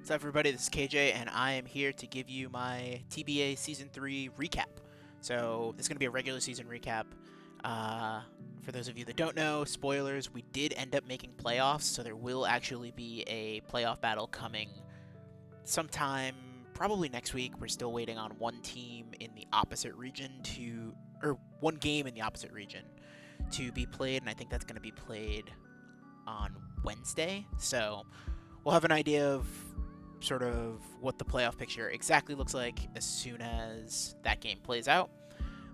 What's up, everybody? This is KJ, and I am here to give you my TBA Season 3 recap. So, this is going to be a regular season recap. For those of you that don't know, spoilers, we did end up making playoffs, so there will actually be a playoff battle coming sometime, probably next week. We're still waiting on one team in the opposite region or one game in the opposite region to be played, and I think that's going to be played on Wednesday. So, we'll have an idea of sort of what the playoff picture exactly looks like as soon as that game plays out.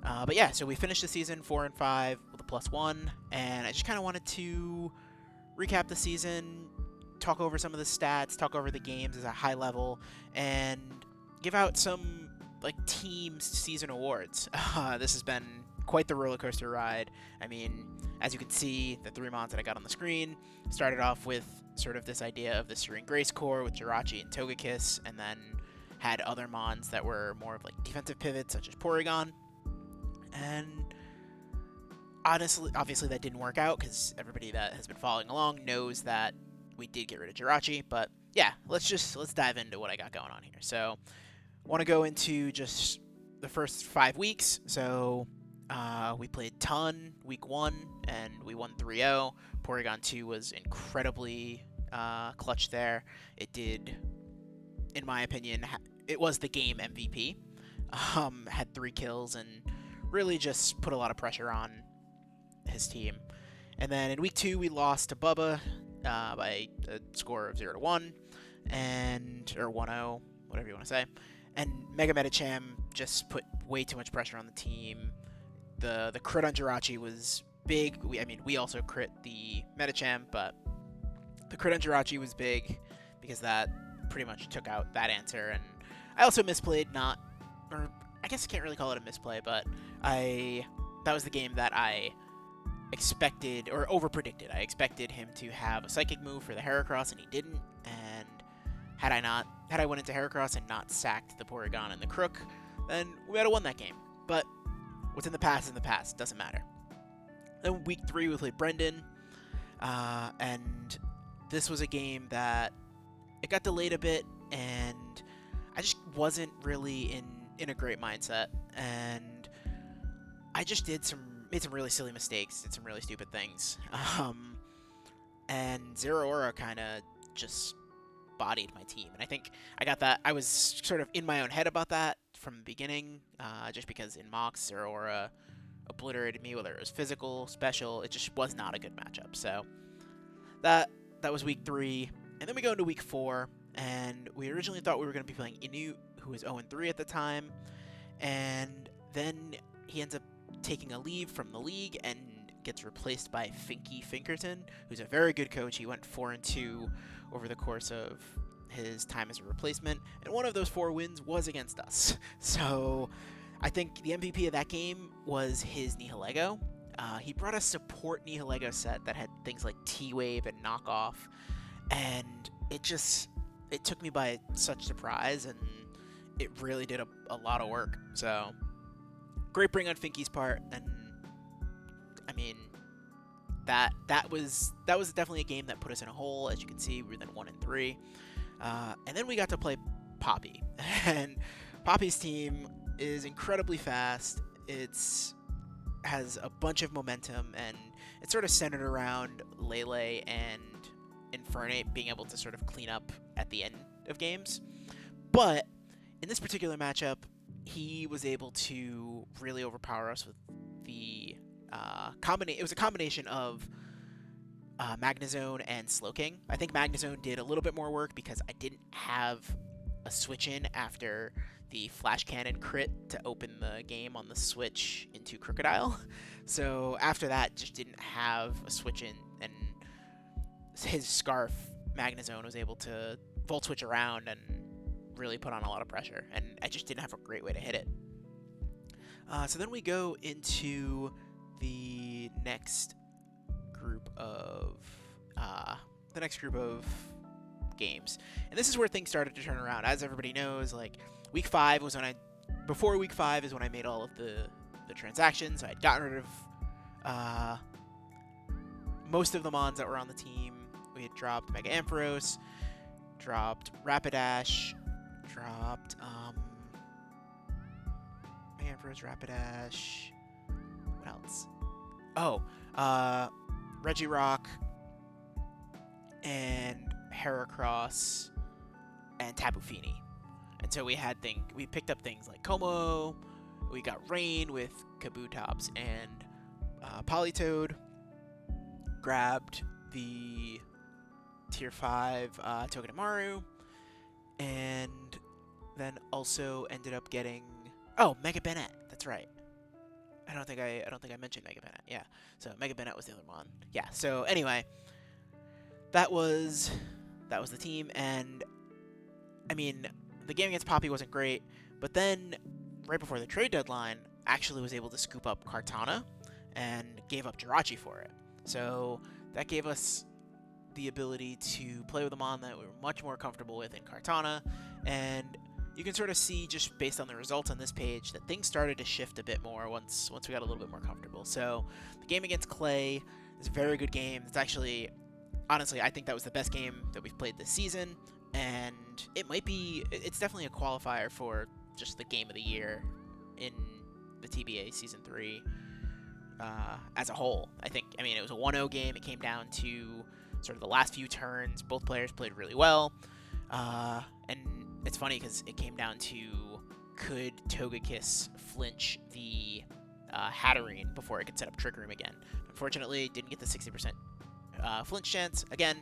But yeah, so we finished the season 4-5 with a +1, and I just kind of wanted to recap the season, talk over some of the stats, talk over the games as a high level, and give out some like team season awards. This has been quite the roller coaster ride. I mean, as you can see, the 3 mons that I got on the screen started off with sort of this idea of the Serene Grace core with Jirachi and Togekiss, and then had other mons that were more of like defensive pivots, such as Porygon. And honestly, obviously that didn't work out because everybody that has been following along knows that we did get rid of Jirachi. But yeah, let's dive into what I got going on here. So, want to go into just the first 5 weeks. So, we played Ton week 1 and we won 3-0. Porygon 2 was incredibly clutch there. It did, in my opinion, it was the game MVP. Had 3 kills and really just put a lot of pressure on his team. And then in week 2, we lost to Bubba by a score of 0-1 or 1-0, whatever you want to say. And Mega Medicham just put way too much pressure on the team. The crit on Jirachi was big. We also crit the Medicham, but the crit on Jirachi was big because that pretty much took out that answer. And I also misplayed, or I guess I can't really call it a misplay, but that was the game that I expected or over-predicted. I expected him to have a Psychic move for the Heracross, and he didn't. And had I went into Heracross and not sacked the Porygon and the Crook, then we would have won that game. But what's in the past is in the past. Doesn't matter. Then week 3, we played Brendan, and this was a game that it got delayed a bit, and I just wasn't really in a great mindset, and I just made some really silly mistakes, did some really stupid things, and Zero Aura kind of just bodied my team, and I think I was sort of in my own head about that from the beginning, just because in mocks, Zero Aura obliterated me, whether it was physical, special. It just was not a good matchup. So that was week 3, and then we go into week 4, and we originally thought we were going to be playing Inu, who was 0-3 at the time, and then he ends up taking a leave from the league and gets replaced by Finky Finkerton, who's a very good coach. He went 4-2 over the course of his time as a replacement, and one of those 4 wins was against us. So I think the MVP of that game was his Nihilego. He brought a support Nihilego set that had things like T-Wave and Knockoff, and it took me by such surprise, and it really did a lot of work. So great bring on Finky's part, and I mean that was definitely a game that put us in a hole. As you can see, we were then 1-3, and then we got to play Poppy, and Poppy's team is incredibly fast. It's has a bunch of momentum, and it's sort of centered around Lele and Infernape being able to sort of clean up at the end of games. But in this particular matchup, he was able to really overpower us with the it was a combination of Magnezone and Slowking. I think Magnezone did a little bit more work because I didn't have a switch in after the Flash Cannon crit to open the game on the switch into Crocodile. So after that, just didn't have a switch in, and his Scarf Magnezone was able to Volt Switch around and really put on a lot of pressure, and I just didn't have a great way to hit it. So then we go into the next group of games, and this is where things started to turn around. As everybody knows, like week 5 was before week 5 is when I made all of the transactions. I had gotten rid of most of the mons that were on the team. We had dropped Mega Ampharos, dropped Rapidash, dropped Emperor's Rapidash. What else? Oh, Regirock and Heracross and Tapu Fini. And so we picked up things like Como, we got Rain with Kabutops and Politoed, grabbed the Tier 5 Togedemaru, and then also ended up getting Mega Bennett. That's right. I don't think I mentioned Mega Bennett. Yeah. So Mega Bennett was the other one. Yeah. So anyway, that was the team, and I mean, the game against Poppy wasn't great, but then right before the trade deadline, actually was able to scoop up Kartana and gave up Jirachi for it. So that gave us the ability to play with a mon that we were much more comfortable with in Kartana, and you can sort of see just based on the results on this page that things started to shift a bit more once we got a little bit more comfortable. So the game against Clay is a very good game. It's actually, honestly, I think that was the best game that we've played this season, and it's definitely a qualifier for just the game of the year in the TBA Season 3 as a whole. I mean, it was a 1-0 game. It came down to sort of the last few turns. Both players played really well, and it's funny because it came down to, could Togekiss flinch the Hatterene before it could set up Trick Room again. Unfortunately, didn't get the 60% flinch chance. Again,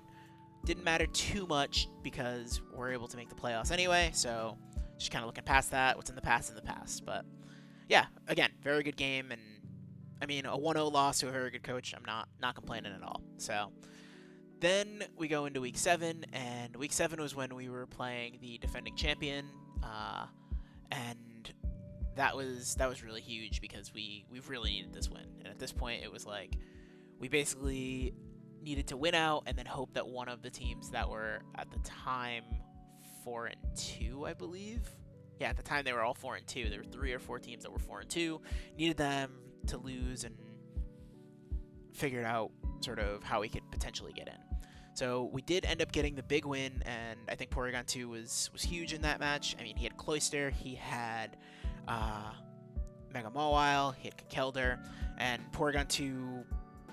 didn't matter too much because we're able to make the playoffs anyway, so just kind of looking past that. What's in the past, in the past. But yeah, again, very good game, and I mean, a 1-0 loss to a very good coach, I'm not complaining at all. So then we go into Week 7, and Week 7 was when we were playing the defending champion, and that was really huge because we really needed this win. And at this point, it was like we basically needed to win out and then hope that one of the teams that were at the time 4-2, I believe. Yeah, at the time they were all 4-2. There were 3 or 4 teams that were 4-2. Needed them to lose and figured out sort of how we could potentially get in. So we did end up getting the big win, and I think Porygon 2 was huge in that match. I mean, he had Cloyster, he had Mega Mawile, he had Kekelder, and Porygon 2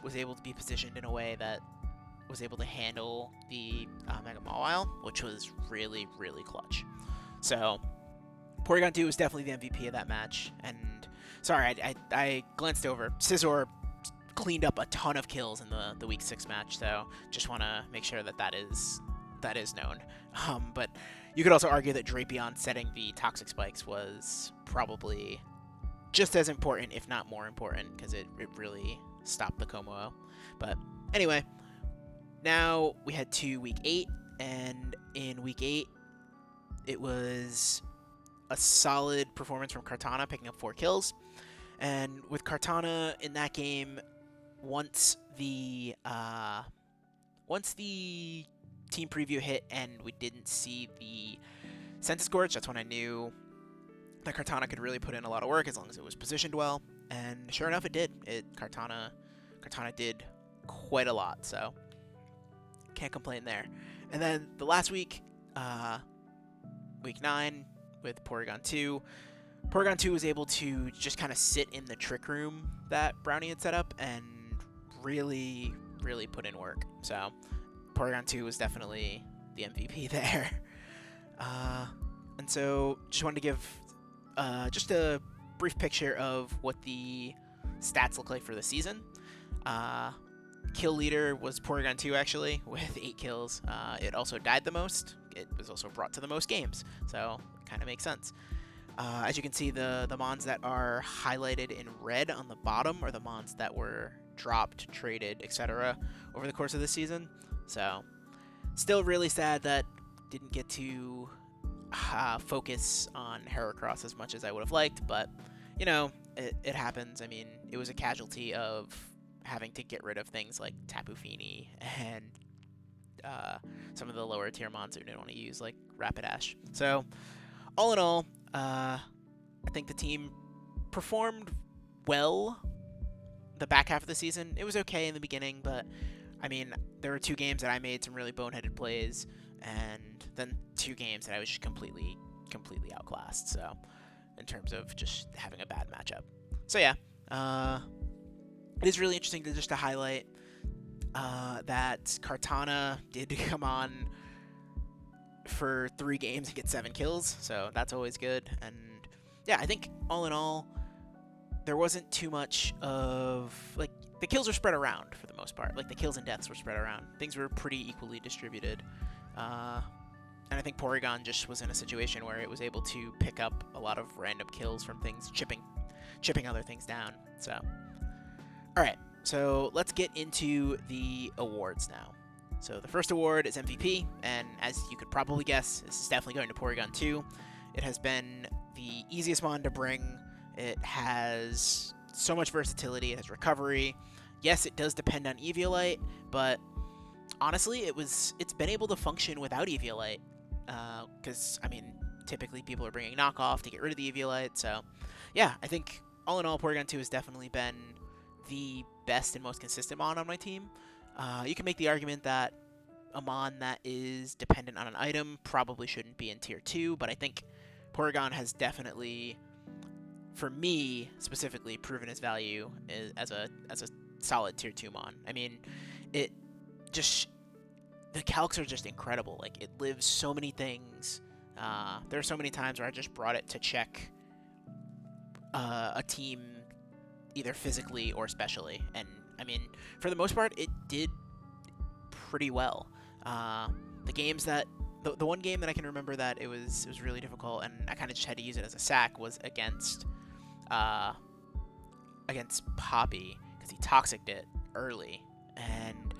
was able to be positioned in a way that was able to handle the Mega Mawile, which was really, really clutch. So Porygon 2 was definitely the MVP of that match, and sorry, I glanced over. Scizor cleaned up a ton of kills in the Week 6 match, so just want to make sure that is known. But you could also argue that Drapion setting the Toxic Spikes was probably just as important, if not more important, because it really stopped the Como. But anyway, now we head to Week 8, and in Week 8, it was a solid performance from Kartana, picking up 4 kills. And with Kartana in that game, once the team preview hit and we didn't see the Census Scorch, that's when I knew that Kartana could really put in a lot of work as long as it was positioned well. And sure enough, it did. Kartana did quite a lot, so can't complain there. And then the last week, Week 9, with Porygon 2. Porygon 2 was able to just kind of sit in the Trick Room that Brownie had set up and really, really put in work. So Porygon 2 was definitely the MVP there. And so just wanted to give just a brief picture of what the stats look like for the season. Kill leader was Porygon 2, actually, with 8 kills. It also died the most. It was also brought to the most games, so it kind of makes sense. As you can see, the mons that are highlighted in red on the bottom are the mons that were dropped, traded, etc. over the course of this season. So still really sad that didn't get to focus on Heracross as much as I would have liked, but, you know, it happens. I mean, it was a casualty of having to get rid of things like Tapu Fini and some of the lower tier mons that we didn't want to use, like Rapidash. So all in all, I think the team performed well the back half of the season. It was okay in the beginning, but I mean, there were 2 games that I made some really boneheaded plays, and than 2 games that I was just completely outclassed. So in terms of just having a bad matchup. So yeah, it is really interesting to highlight that Kartana did come on for 3 games and get 7 kills, so that's always good. And yeah, I think all in all, there wasn't too much of, like, the kills were spread around for the most part. Like, the kills and deaths were spread around. Things were pretty equally distributed. And I think Porygon just was in a situation where it was able to pick up a lot of random kills from things, chipping other things down. So, all right, so let's get into the awards now. So the first award is MVP, and as you could probably guess, this is definitely going to Porygon 2. It has been the easiest mon to bring. It has so much versatility. It has recovery. Yes, it does depend on Eviolite, but honestly, it's been able to function without Eviolite. Because, I mean, typically people are bringing knockoff to get rid of the Eviolite. So, yeah, I think all in all, Porygon 2 has definitely been the best and most consistent mon on my team. You can make the argument that a mon that is dependent on an item probably shouldn't be in Tier 2, but I think Porygon has definitely, for me specifically, proven its value as a solid Tier 2 mon. I mean, the calcs are just incredible. Like, it lives so many things. There are so many times where I just brought it to check a team either physically or specially, and I mean, for the most part, it did pretty well. The games that the one game that I can remember that it was really difficult, and I kind of just had to use it as a sack, was against Poppy, because he toxiced it early, and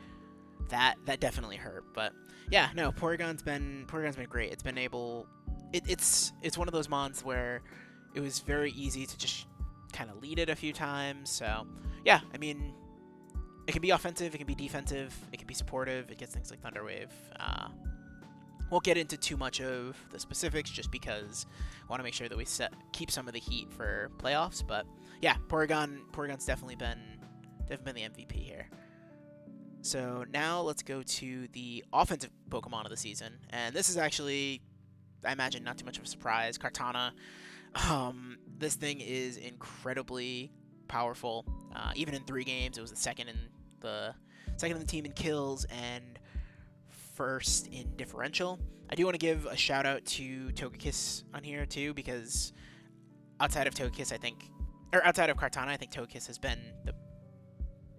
that definitely hurt. But yeah, no, Porygon's been great. It's been able, it's one of those mons where it was very easy to just kind of lead it a few times. So yeah, I mean, it can be offensive, it can be defensive, it can be supportive. It gets things like Thunder Wave. Won't get into too much of the specifics just because I want to make sure that we keep some of the heat for playoffs. But yeah, Porygon's definitely been the MVP here. So now let's go to the offensive Pokemon of the season, and this is actually, I imagine, not too much of a surprise. Kartana. This thing is incredibly powerful. Even in 3 games, it was the second in the team in kills and first in differential. I do want to give a shout out to Togekiss on here too, because outside of Togekiss, outside of Kartana, I think Togekiss has been the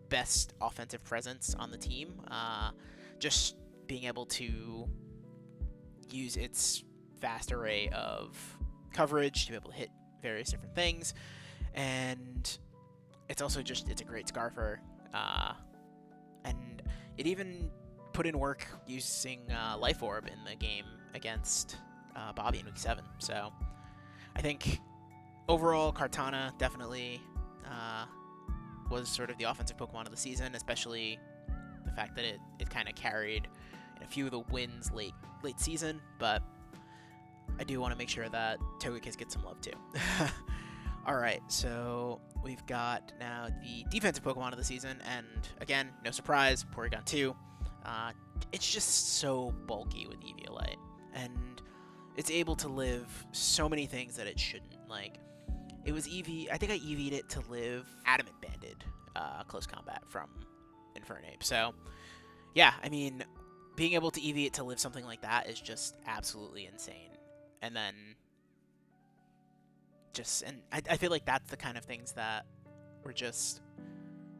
best offensive presence on the team. Just being able to use its vast array of coverage to be able to hit various different things, and it's also it's a great Scarfer, and it even put in work using Life Orb in the game against Bobby in Week 7. So I think overall Kartana definitely was sort of the offensive Pokemon of the season, especially the fact that it kind of carried in a few of the wins late season. But I do want to make sure that Togekiss gets some love too. Alright, so we've got now the defensive Pokemon of the season, and again, no surprise, Porygon 2. It's just so bulky with Eviolite, and it's able to live so many things that it shouldn't. Like, it was I think I EV'd it to live Adamant Banded close combat from Infernape. So, yeah, I mean, being able to EV it to live something like that is just absolutely insane. And then I feel like that's the kind of things that were just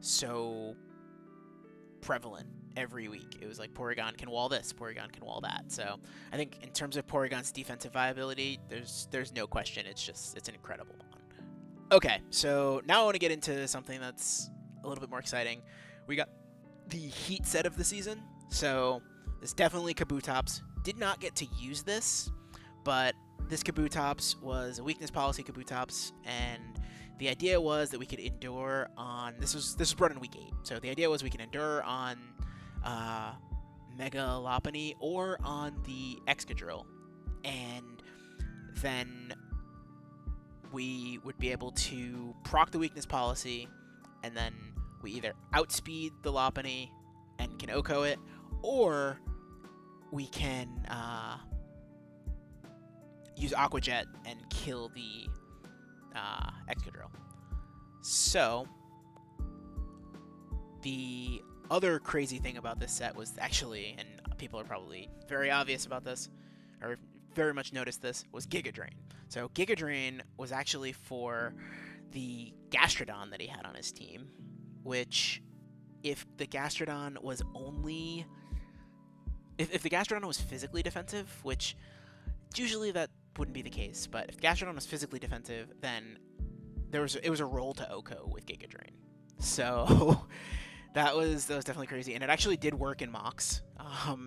so prevalent every week. It was like, Porygon can wall this, Porygon can wall that. So I think in terms of Porygon's defensive viability, there's no question. It's an incredible one. Okay, so now I want to get into something that's a little bit more exciting. We got the Heat set of the season. So this definitely Kabutops. Did not get to use this, but this Kabutops was a weakness policy Kabutops, and the idea was that we could endure on, this was brought in Week 8, so the idea was we can endure on Mega Lopunny or on the Excadrill, and then we would be able to proc the weakness policy, and then we either outspeed the Lopunny and can OHKO it, or we can use Aqua Jet and kill the Excadrill. So the other crazy thing about this set was actually, and people are probably very obvious about this, or very much noticed this, was Giga Drain. So Giga Drain was actually for the Gastrodon that he had on his team, which if the Gastrodon was only... If the Gastrodon was physically defensive, which usually that wouldn't be the case, but if Gastrodon was physically defensive, then it was a roll to Oko with Giga Drain. So that was definitely crazy, and it actually did work in mocks.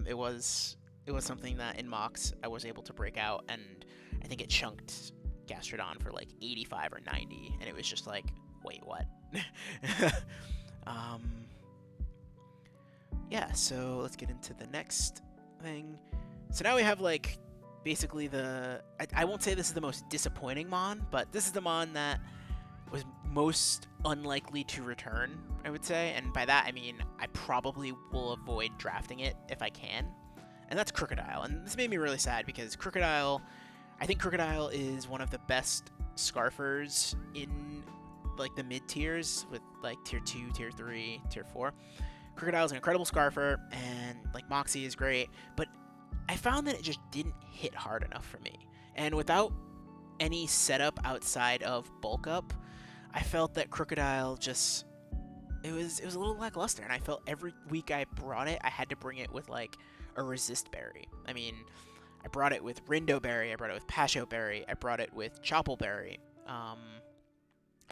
It was something that in mocks I was able to break out, and I think it chunked Gastrodon for like 85 or 90, and it was just like, wait, what? Yeah, so let's get into the next thing. So now we have like basically I won't say this is the most disappointing Mon, but this is the Mon that was most unlikely to return, I would say. And by that I mean I probably will avoid drafting it if I can. And that's Rookodile. And this made me really sad because I think Rookodile is one of the best Scarfers in like the mid tiers with like tier 2, tier 3, tier 4. Rookodile is an incredible Scarfer, and like Moxie is great, but I found that it just didn't hit hard enough for me. And without any setup outside of bulk up, I felt that Rookodile just it was a little lackluster, and I felt every week I brought it, I had to bring it with like a resist berry. I mean, I brought it with Rindo Berry, I brought it with Pasho Berry, I brought it with Chople Berry. I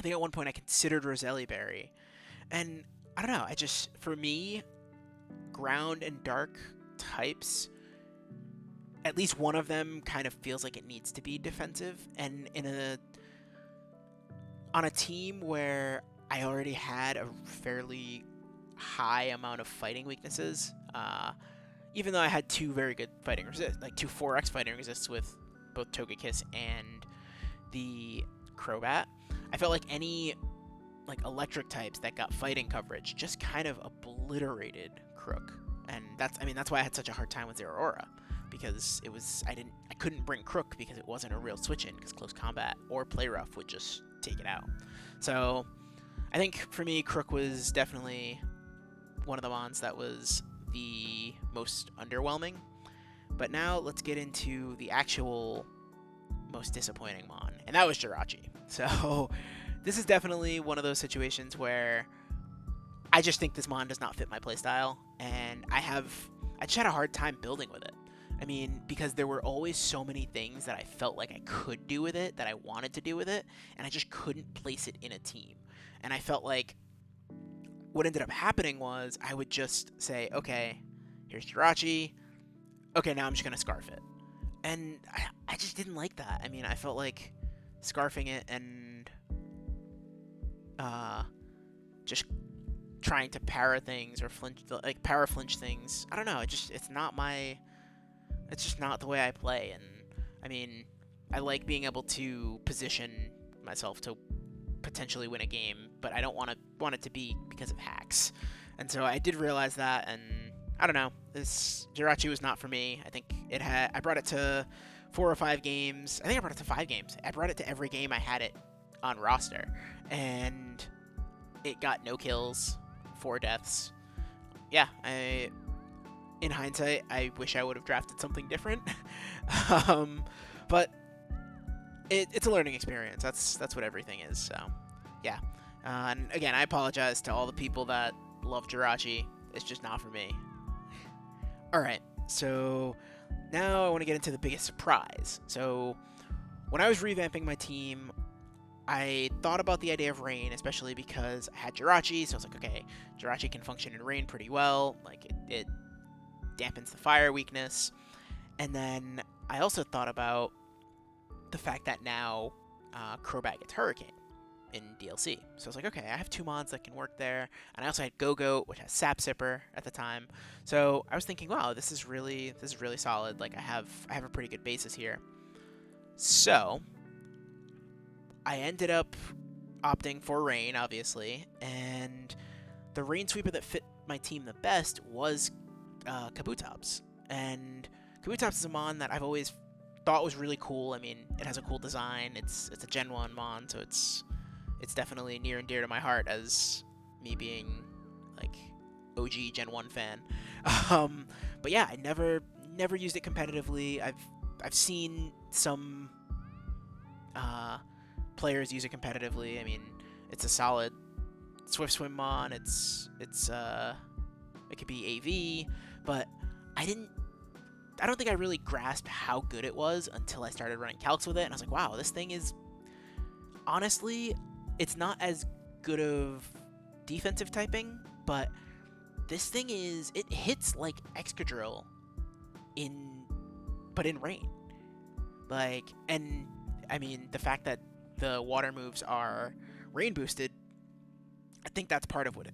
think at one point I considered Roselli Berry, and I don't know, for me, ground and dark types, at least one of them kind of feels like it needs to be defensive, and on a team where I already had a fairly high amount of fighting weaknesses, even though I had two very good fighting resists, like two 4x fighting resists with both Togekiss and the Crobat, I felt like any like electric types that got fighting coverage just kind of obliterated Crook. And that's why I had such a hard time with Zeraora, because I couldn't bring Crook because it wasn't a real switch in, because close combat or play rough would just take it out. So I think for me, Crook was definitely one of the mons that was the most underwhelming. But now let's get into the actual most disappointing mon, and that was Jirachi. So this is definitely one of those situations where I just think this mon does not fit my playstyle, and I just had a hard time building with it. I mean, because there were always so many things that I felt like I could do with it, that I wanted to do with it, and I just couldn't place it in a team. And I felt like what ended up happening was I would just say, okay, here's Jirachi. Okay, now I'm just going to Scarf it. And I just didn't like that. I mean, I felt like Scarfing it and just trying to para things or para flinch things. I don't know. It's just not the way I play. And I mean, I like being able to position myself to potentially win a game, but I don't want it to be because of hacks. And so I did realize that, and I don't know. This Jirachi was not for me. I think I brought it to 4 or 5 games. I think I brought it to 5 games. I brought it to every game I had it on roster, and it got no kills, 4 deaths. Yeah, in hindsight, I wish I would have drafted something different. But it's a learning experience. That's what everything is. So, yeah. And again, I apologize to all the people that love Jirachi. It's just not for me. Alright, so now I want to get into the biggest surprise. So, when I was revamping my team, I thought about the idea of Rain, especially because I had Jirachi, so I was like, okay, Jirachi can function in Rain pretty well. Like, it dampens the fire weakness. And then I also thought about the fact that now Crobat gets Hurricane in DLC. So I was like, okay, I have 2 mods that can work there. And I also had Go-Goat, which has Sap Sipper at the time. So I was thinking, wow, this is really solid. Like, I have a pretty good basis here. So I ended up opting for Rain, obviously, and the Rain sweeper that fit my team the best was Kabutops. And Kabutops is a mon that I've always thought was really cool. I mean, it has a cool design. It's a Gen 1 mon, so it's definitely near and dear to my heart as me being like OG Gen 1 fan. But yeah, I never used it competitively. I've seen some players use it competitively. I mean, it's a solid Swift Swim mon. It could be AV, but I don't think I really grasped how good it was until I started running calcs with it, and I was like, wow, this thing is, honestly, it's not as good of defensive typing, but this thing it hits like Excadrill but in rain. Like, and I mean, the fact that the water moves are rain boosted, I think that's part of what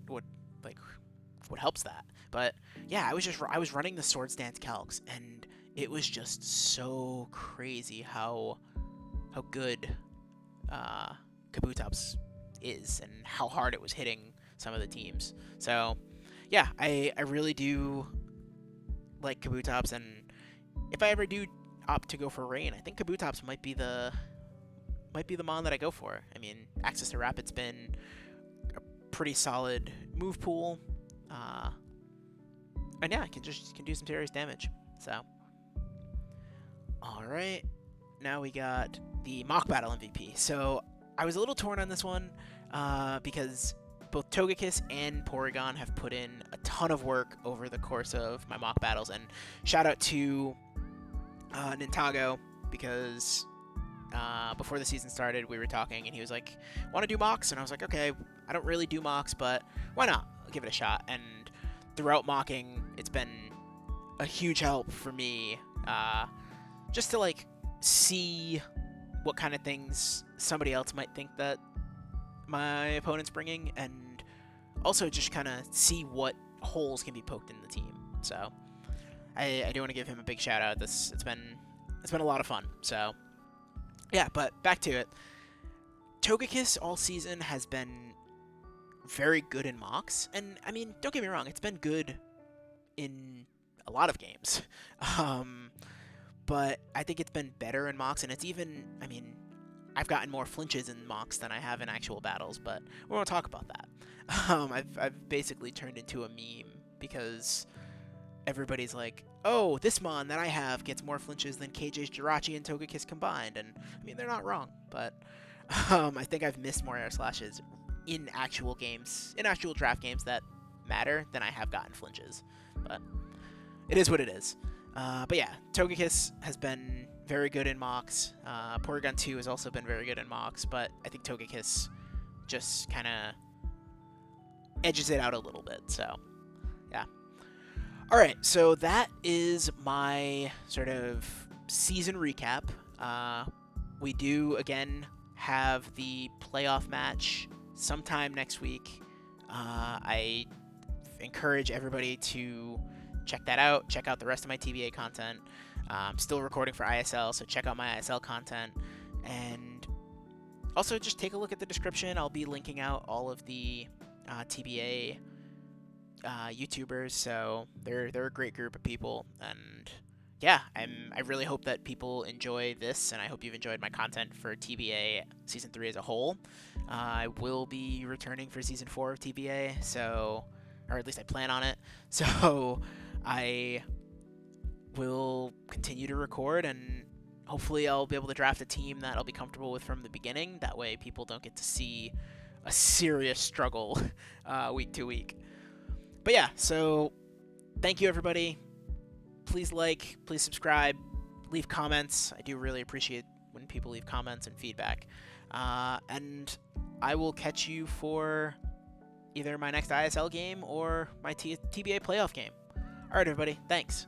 helps that. But yeah, I was running the Swords Dance calcs, and it was just so crazy how good Kabutops is and how hard it was hitting some of the teams. So yeah, I really do like Kabutops, and if I ever do opt to go for rain, I think Kabutops might be the mon that I go for. I mean, Access to Rapid's been a pretty solid move pool, and yeah, can do some serious damage. So, all right, now we got the mock battle MVP. So I was a little torn on this one because both Togekiss and Porygon have put in a ton of work over the course of my mock battles, and shout out to Nintago, because before the season started we were talking and he was like, want to do mocks? And I was like, okay, I don't really do mocks, but why not? I'll give it a shot. And throughout mocking, it's been a huge help for me just to like see what kind of things somebody else might think that my opponent's bringing, and also just kind of see what holes can be poked in the team. So I do want to give him a big shout out. It's been a lot of fun. So yeah, but back to it. Togekiss all season has been very good in mocks, and I mean, don't get me wrong, it's been good in a lot of games. But I think it's been better in mocks, and it's even, I mean, I've gotten more flinches in mocks than I have in actual battles, but we won't talk about that. I've basically turned into a meme because everybody's like, oh, this mon that I have gets more flinches than KJ's Jirachi and Togekiss combined, and I mean, they're not wrong, but I think I've missed more air slashes in actual games, in actual draft games that matter, than I have gotten flinches, but it is what it is. But yeah, Togekiss has been very good in mocks. Porygon 2 has also been very good in mocks, but I think Togekiss just kind of edges it out a little bit, so yeah. Alright, so that is my sort of season recap. We do, again, have the playoff match sometime next week. I encourage everybody to check that out. Check out the rest of my TBA content. I'm still recording for ISL, so check out my ISL content. And also just take a look at the description. I'll be linking out all of the TBA YouTubers, so they're a great group of people. And yeah, I really hope that people enjoy this, and I hope you've enjoyed my content for TBA Season 3 as a whole. I will be returning for Season 4 of TBA, so, or at least I plan on it. So I will continue to record, and hopefully I'll be able to draft a team that I'll be comfortable with from the beginning. That way people don't get to see a serious struggle week to week. But yeah, so thank you, everybody. Please like, please subscribe, leave comments. I do really appreciate when people leave comments and feedback. And I will catch you for either my next ISL game or my TBA playoff game. All right, everybody. Thanks.